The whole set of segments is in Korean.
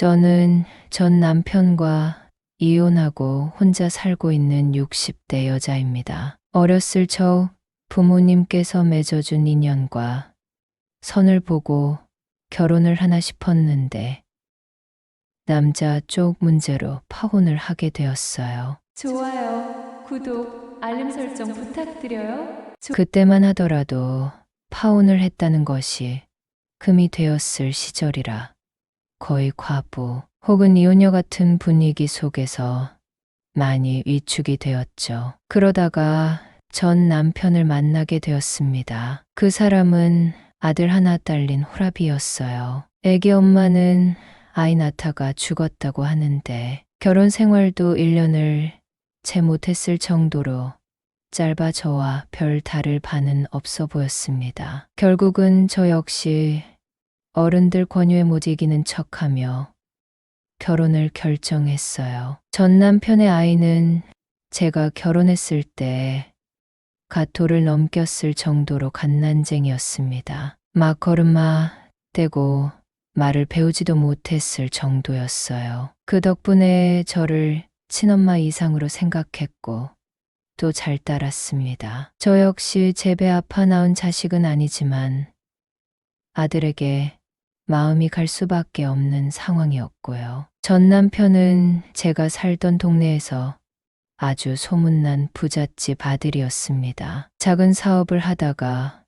저는 전 남편과 이혼하고 혼자 살고 있는 60대 여자입니다. 어렸을 적 부모님께서 맺어준 인연과 선을 보고 결혼을 하나 싶었는데 남자 쪽 문제로 파혼을 하게 되었어요. 좋아요, 구독, 알림 설정 부탁드려요. 그때만 하더라도 파혼을 했다는 것이 금이 되었을 시절이라 거의 과부 혹은 이혼녀 같은 분위기 속에서 많이 위축이 되었죠. 그러다가 전 남편을 만나게 되었습니다. 그 사람은 아들 하나 딸린 호랍이었어요. 애기 엄마는 아이 낳다가 죽었다고 하는데 결혼 생활도 1년을 채 못했을 정도로 짧아 저와 별 다를 바는 없어 보였습니다. 결국은 저 역시 어른들 권유에 못 이기는 척하며 결혼을 결정했어요. 전 남편의 아이는 제가 결혼했을 때 가토를 넘겼을 정도로 갓난쟁이였습니다. 막 걸음마 떼고 말을 배우지도 못했을 정도였어요. 그 덕분에 저를 친엄마 이상으로 생각했고 또 잘 따랐습니다. 저 역시 제 배 아파 낳은 자식은 아니지만 아들에게 마음이 갈 수밖에 없는 상황이었고요. 전 남편은 제가 살던 동네에서 아주 소문난 부잣집 아들이었습니다. 작은 사업을 하다가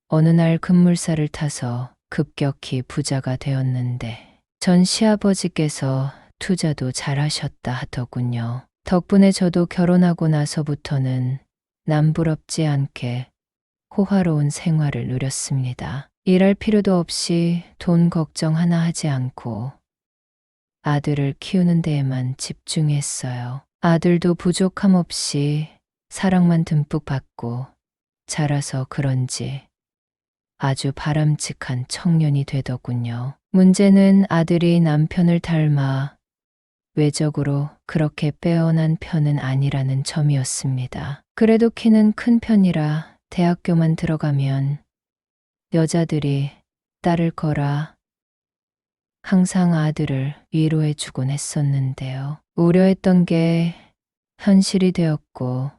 어느 날 급물살을 타서 급격히 부자가 되었는데 전 시아버지께서 투자도 잘하셨다 하더군요. 덕분에 저도 결혼하고 나서부터는 남부럽지 않게 호화로운 생활을 누렸습니다. 일할 필요도 없이 돈 걱정 하나 하지 않고 아들을 키우는 데에만 집중했어요. 아들도 부족함 없이 사랑만 듬뿍 받고 자라서 그런지 아주 바람직한 청년이 되더군요. 문제는 아들이 남편을 닮아 외적으로 그렇게 빼어난 편은 아니라는 점이었습니다. 그래도 키는 큰 편이라 대학교만 들어가면 여자들이 따를 거라 항상 아들을 위로해주곤 했었는데요. 우려했던 게 현실이 되었고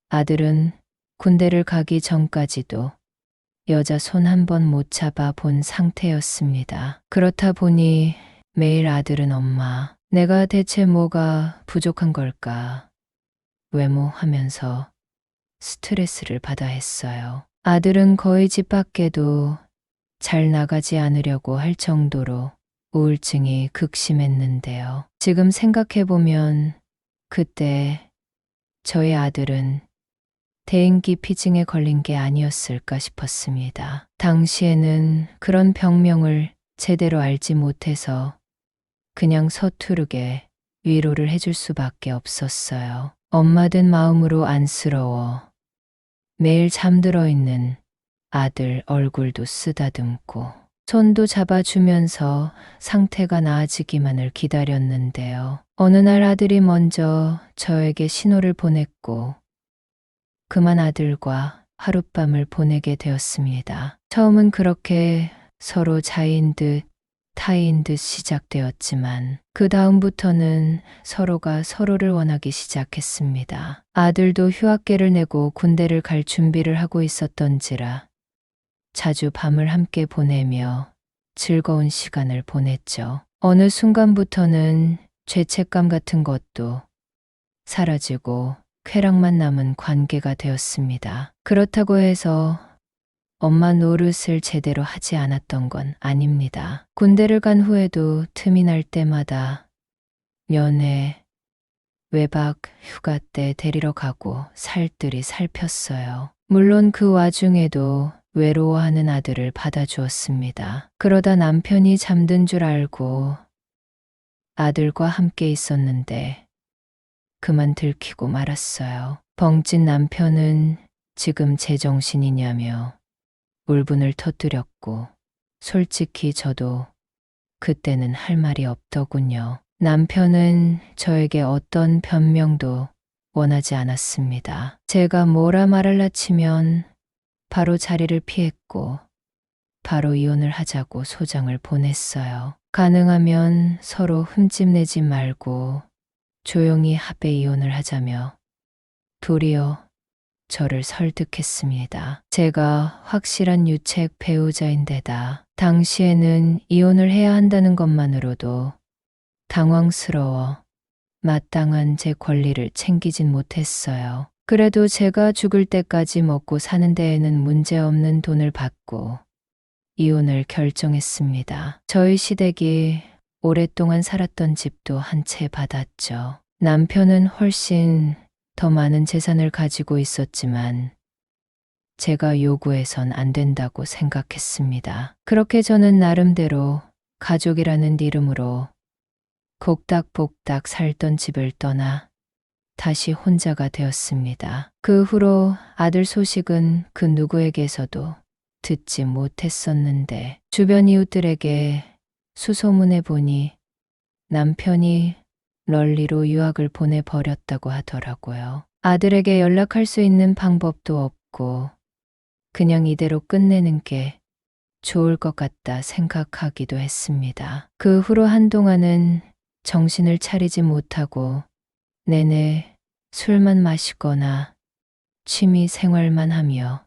아들은 군대를 가기 전까지도 여자 손 한 번 못 잡아 본 상태였습니다. 그렇다 보니 매일 아들은 엄마, 내가 대체 뭐가 부족한 걸까 외모하면서 스트레스를 받아 했어요. 아들은 거의 집 밖에도 잘 나가지 않으려고 할 정도로 우울증이 극심했는데요. 지금 생각해보면 그때 저희 아들은 대인기 피증에 걸린 게 아니었을까 싶었습니다. 당시에는 그런 병명을 제대로 알지 못해서 그냥 서투르게 위로를 해줄 수밖에 없었어요. 엄마 된 마음으로 안쓰러워 매일 잠들어 있는 아들 얼굴도 쓰다듬고 손도 잡아주면서 상태가 나아지기만을 기다렸는데요. 어느 날 아들이 먼저 저에게 신호를 보냈고 그만 아들과 하룻밤을 보내게 되었습니다. 처음은 그렇게 서로 자인 듯 타인 듯 시작되었지만 그 다음부터는 서로가 서로를 원하기 시작했습니다. 아들도 휴학계를 내고 군대를 갈 준비를 하고 있었던지라 자주 밤을 함께 보내며 즐거운 시간을 보냈죠. 어느 순간부터는 죄책감 같은 것도 사라지고 쾌락만 남은 관계가 되었습니다. 그렇다고 해서 엄마 노릇을 제대로 하지 않았던 건 아닙니다. 군대를 간 후에도 틈이 날 때마다 연애, 외박, 휴가 때 데리러 가고 살뜰히 살폈어요. 물론 그 와중에도 외로워하는 아들을 받아주었습니다. 그러다 남편이 잠든 줄 알고 아들과 함께 있었는데 그만 들키고 말았어요. 벙찐 남편은 지금 제정신이냐며 울분을 터뜨렸고 솔직히 저도 그때는 할 말이 없더군요. 남편은 저에게 어떤 변명도 원하지 않았습니다. 제가 뭐라 말할라 치면 바로 자리를 피했고 바로 이혼을 하자고 소장을 보냈어요. 가능하면 서로 흠집 내지 말고 조용히 합의 이혼을 하자며 도리어 저를 설득했습니다. 제가 확실한 유책 배우자인데다 당시에는 이혼을 해야 한다는 것만으로도 당황스러워 마땅한 제 권리를 챙기진 못했어요. 그래도 제가 죽을 때까지 먹고 사는 데에는 문제없는 돈을 받고 이혼을 결정했습니다. 저희 시댁이 오랫동안 살았던 집도 한 채 받았죠. 남편은 훨씬 더 많은 재산을 가지고 있었지만 제가 요구해선 안 된다고 생각했습니다. 그렇게 저는 나름대로 가족이라는 이름으로 복닥복닥 살던 집을 떠나 다시 혼자가 되었습니다. 그 후로 아들 소식은 그 누구에게서도 듣지 못했었는데 주변 이웃들에게 수소문해 보니 남편이 럴리로 유학을 보내버렸다고 하더라고요. 아들에게 연락할 수 있는 방법도 없고 그냥 이대로 끝내는 게 좋을 것 같다 생각하기도 했습니다. 그 후로 한동안은 정신을 차리지 못하고 내내 술만 마시거나 취미 생활만 하며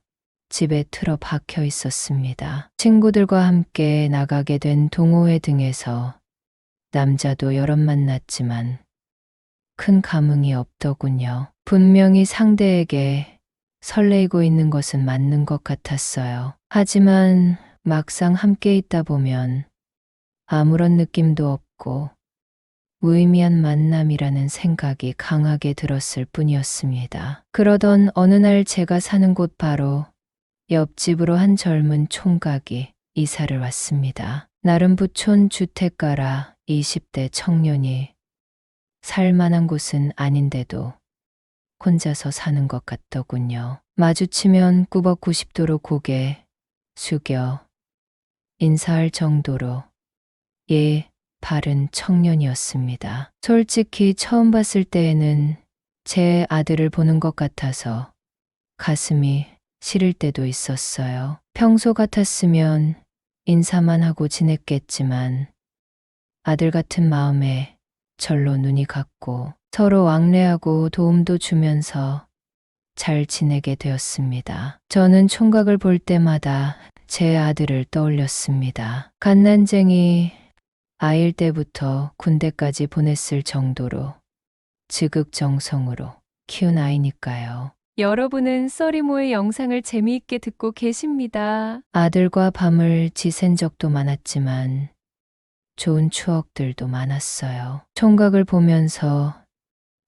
집에 틀어박혀 있었습니다. 친구들과 함께 나가게 된 동호회 등에서 남자도 여럿 만났지만 큰 감흥이 없더군요. 분명히 상대에게 설레이고 있는 것은 맞는 것 같았어요. 하지만 막상 함께 있다 보면 아무런 느낌도 없고 무의미한 만남이라는 생각이 강하게 들었을 뿐이었습니다. 그러던 어느 날 제가 사는 곳 바로 옆집으로 한 젊은 총각이 이사를 왔습니다. 나름 부촌 주택가라 20대 청년이 살만한 곳은 아닌데도 혼자서 사는 것 같더군요. 마주치면 꾸벅 90도로 고개 숙여 인사할 정도로 바른 청년이었습니다. 솔직히 처음 봤을 때에는 제 아들을 보는 것 같아서 가슴이 시릴 때도 있었어요. 평소 같았으면 인사만 하고 지냈겠지만 아들 같은 마음에 절로 눈이 갔고 서로 왕래하고 도움도 주면서 잘 지내게 되었습니다. 저는 총각을 볼 때마다 제 아들을 떠올렸습니다. 갓난쟁이 아일 때부터 군대까지 보냈을 정도로 지극정성으로 키운 아이니까요. 여러분은 써리모의 영상을 재미있게 듣고 계십니다. 아들과 밤을 지샌 적도 많았지만 좋은 추억들도 많았어요. 총각을 보면서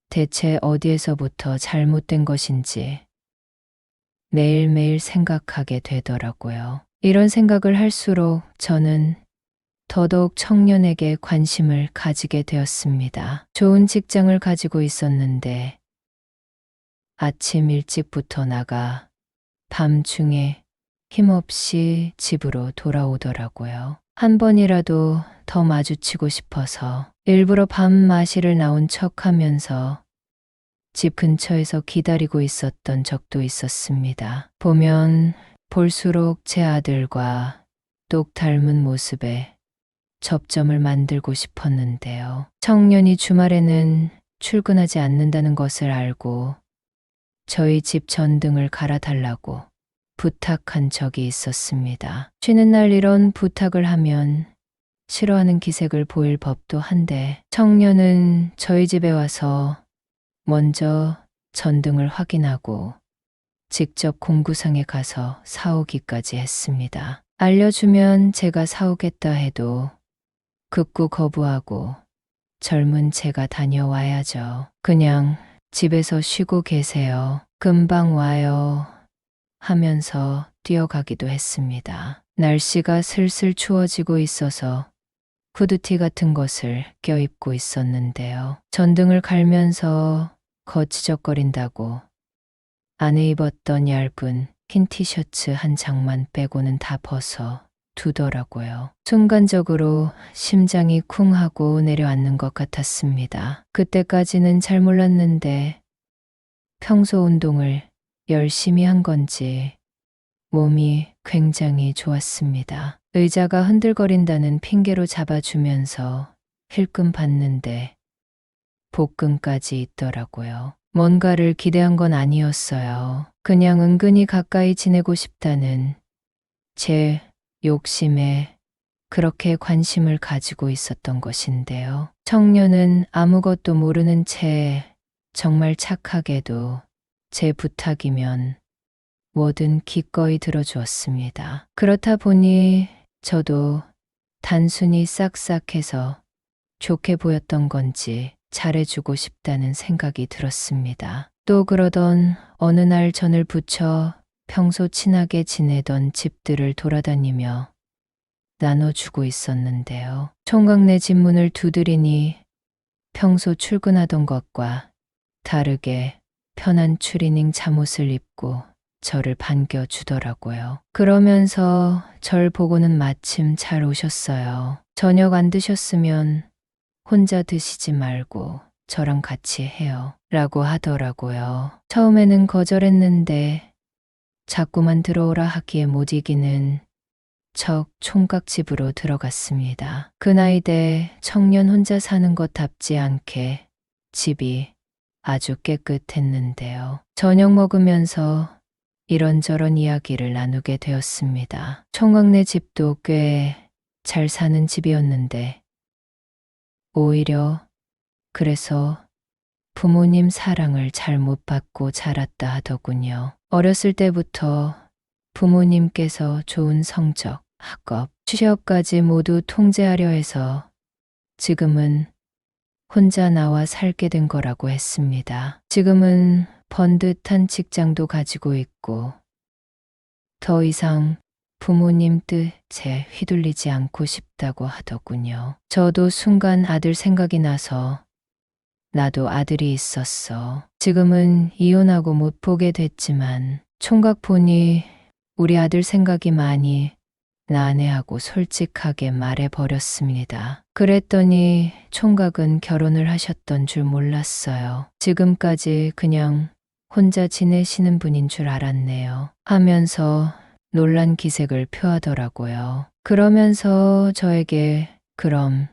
대체 어디에서부터 잘못된 것인지 매일매일 생각하게 되더라고요. 이런 생각을 할수록 저는 더더욱 청년에게 관심을 가지게 되었습니다. 좋은 직장을 가지고 있었는데 아침 일찍부터 나가 밤중에 힘없이 집으로 돌아오더라고요. 한 번이라도 더 마주치고 싶어서 일부러 밤 마시를 나온 척하면서 집 근처에서 기다리고 있었던 적도 있었습니다. 보면 볼수록 제 아들과 똑 닮은 모습에 접점을 만들고 싶었는데요. 청년이 주말에는 출근하지 않는다는 것을 알고 저희 집 전등을 갈아달라고 부탁한 적이 있었습니다. 쉬는 날 이런 부탁을 하면 싫어하는 기색을 보일 법도 한데 청년은 저희 집에 와서 먼저 전등을 확인하고 직접 공구상에 가서 사오기까지 했습니다. 알려주면 제가 사오겠다 해도 극구 거부하고 젊은 제가 다녀와야죠. 그냥 집에서 쉬고 계세요. 금방 와요. 하면서 뛰어가기도 했습니다. 날씨가 슬슬 추워지고 있어서 후드티 같은 것을 껴입고 있었는데요. 전등을 갈면서 거치적거린다고 안에 입었던 얇은 흰 티셔츠 한 장만 빼고는 다 벗어 두더라고요. 순간적으로 심장이 쿵 하고 내려앉는 것 같았습니다. 그때까지는 잘 몰랐는데 평소 운동을 열심히 한 건지 몸이 굉장히 좋았습니다. 의자가 흔들거린다는 핑계로 잡아주면서 힐끔 봤는데 복근까지 있더라고요. 뭔가를 기대한 건 아니었어요. 그냥 은근히 가까이 지내고 싶다는 제 욕심에 그렇게 관심을 가지고 있었던 것인데요. 청년은 아무것도 모르는 채 정말 착하게도 제 부탁이면 뭐든 기꺼이 들어주었습니다. 그렇다 보니 저도 단순히 싹싹해서 좋게 보였던 건지 잘해주고 싶다는 생각이 들었습니다. 또 그러던 어느 날 전을 부쳐 평소 친하게 지내던 집들을 돌아다니며 나눠주고 있었는데요. 총각 내 집 문을 두드리니 평소 출근하던 것과 다르게 편한 추리닝 잠옷을 입고 저를 반겨주더라고요. 그러면서 절 보고는 마침 잘 오셨어요. 저녁 안 드셨으면 혼자 드시지 말고 저랑 같이 해요. 라고 하더라고요. 처음에는 거절했는데 자꾸만 들어오라 하기에 못 이기는 척 총각집으로 들어갔습니다. 그 나이대 청년 혼자 사는 것답지 않게 집이 아주 깨끗했는데요. 저녁 먹으면서 이런저런 이야기를 나누게 되었습니다. 총각네 집도 꽤 잘 사는 집이었는데 오히려 그래서 부모님 사랑을 잘 못 받고 자랐다 하더군요. 어렸을 때부터 부모님께서 좋은 성적, 학업, 취업까지 모두 통제하려 해서 지금은 혼자 나와 살게 된 거라고 했습니다. 지금은 번듯한 직장도 가지고 있고 더 이상 부모님 뜻에 휘둘리지 않고 싶다고 하더군요. 저도 순간 아들 생각이 나서 나도 아들이 있었어. 지금은 이혼하고 못 보게 됐지만 총각 보니 우리 아들 생각이 많이 나네 하고 솔직하게 말해버렸습니다. 그랬더니 총각은 결혼을 하셨던 줄 몰랐어요. 지금까지 그냥 혼자 지내시는 분인 줄 알았네요. 하면서 놀란 기색을 표하더라고요. 그러면서 저에게 그럼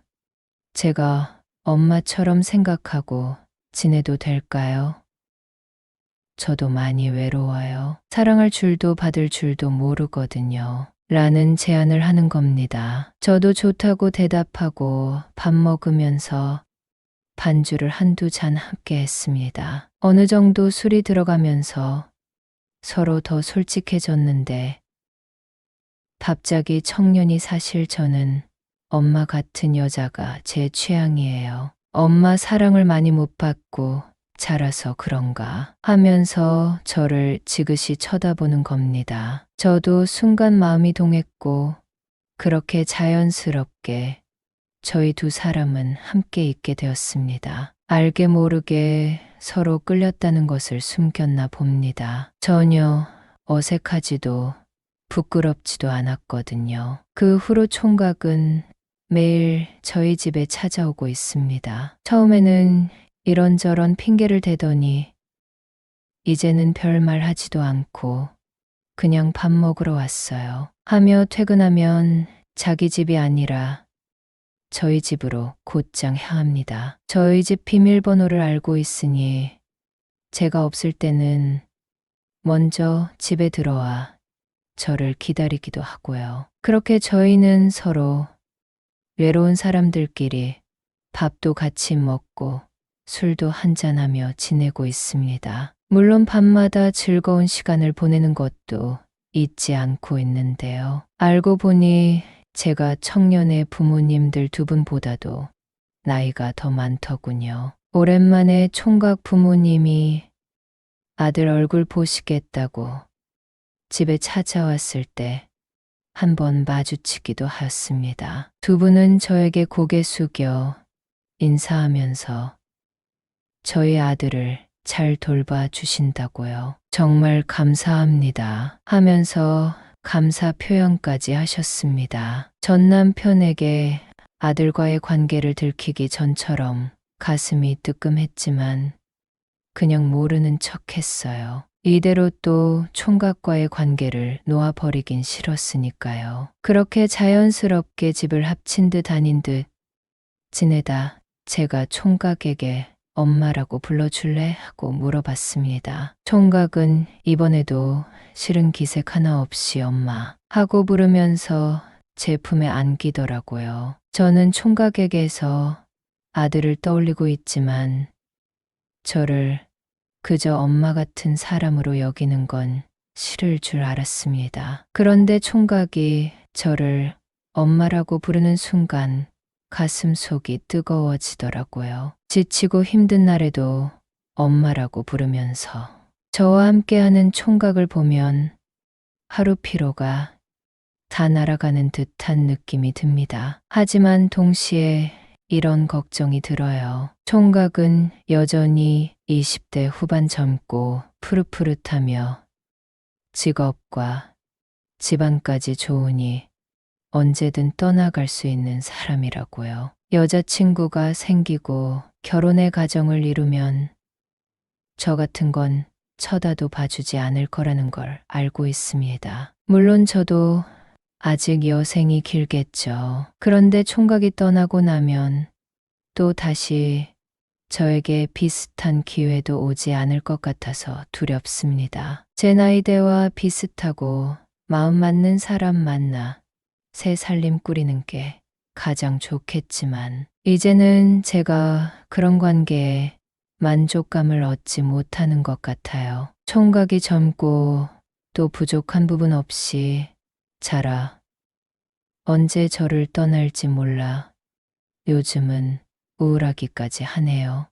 제가 엄마처럼 생각하고 지내도 될까요? 저도 많이 외로워요. 사랑할 줄도 받을 줄도 모르거든요. 라는 제안을 하는 겁니다. 저도 좋다고 대답하고 밥 먹으면서 반주를 한두 잔 함께 했습니다. 어느 정도 술이 들어가면서 서로 더 솔직해졌는데 갑자기 청년이 사실 저는 엄마 같은 여자가 제 취향이에요. 엄마 사랑을 많이 못 받고 자라서 그런가 하면서 저를 지그시 쳐다보는 겁니다. 저도 순간 마음이 동했고 그렇게 자연스럽게 저희 두 사람은 함께 있게 되었습니다. 알게 모르게 서로 끌렸다는 것을 숨겼나 봅니다. 전혀 어색하지도 부끄럽지도 않았거든요. 그 후로 총각은 매일 저희 집에 찾아오고 있습니다. 처음에는 이런저런 핑계를 대더니 이제는 별말 하지도 않고 그냥 밥 먹으러 왔어요. 하며 퇴근하면 자기 집이 아니라 저희 집으로 곧장 향합니다. 저희 집 비밀번호를 알고 있으니 제가 없을 때는 먼저 집에 들어와 저를 기다리기도 하고요. 그렇게 저희는 서로 외로운 사람들끼리 밥도 같이 먹고 술도 한잔하며 지내고 있습니다. 물론 밤마다 즐거운 시간을 보내는 것도 잊지 않고 있는데요. 알고 보니 제가 청년의 부모님들 두 분보다도 나이가 더 많더군요. 오랜만에 총각 부모님이 아들 얼굴 보시겠다고 집에 찾아왔을 때 한번 마주치기도 하였습니다. 두 분은 저에게 고개 숙여 인사하면서 저희 아들을 잘 돌봐 주신다고요. 정말 감사합니다. 하면서 감사 표현까지 하셨습니다. 전 남편에게 아들과의 관계를 들키기 전처럼 가슴이 뜨끔했지만 그냥 모르는 척 했어요. 이대로 또 총각과의 관계를 놓아버리긴 싫었으니까요. 그렇게 자연스럽게 집을 합친 듯 아닌 듯 지내다 제가 총각에게 엄마라고 불러줄래? 하고 물어봤습니다. 총각은 이번에도 싫은 기색 하나 없이 엄마 하고 부르면서 제 품에 안기더라고요. 저는 총각에게서 아들을 떠올리고 있지만 저를 그저 엄마 같은 사람으로 여기는 건 싫을 줄 알았습니다. 그런데 총각이 저를 엄마라고 부르는 순간 가슴 속이 뜨거워지더라고요. 지치고 힘든 날에도 엄마라고 부르면서 저와 함께하는 총각을 보면 하루 피로가 다 날아가는 듯한 느낌이 듭니다. 하지만 동시에 이런 걱정이 들어요. 총각은 여전히 20대 후반 젊고 푸릇푸릇하며 직업과 집안까지 좋으니 언제든 떠나갈 수 있는 사람이라고요. 여자친구가 생기고 결혼의 가정을 이루면 저 같은 건 쳐다도 봐주지 않을 거라는 걸 알고 있습니다. 물론 저도 아직 여생이 길겠죠. 그런데 총각이 떠나고 나면 또 다시 저에게 비슷한 기회도 오지 않을 것 같아서 두렵습니다. 제 나이대와 비슷하고 마음 맞는 사람 만나 새 살림 꾸리는 게 가장 좋겠지만 이제는 제가 그런 관계에 만족감을 얻지 못하는 것 같아요. 총각이 젊고 또 부족한 부분 없이 자라 언제 저를 떠날지 몰라 요즘은 우울하기까지 하네요.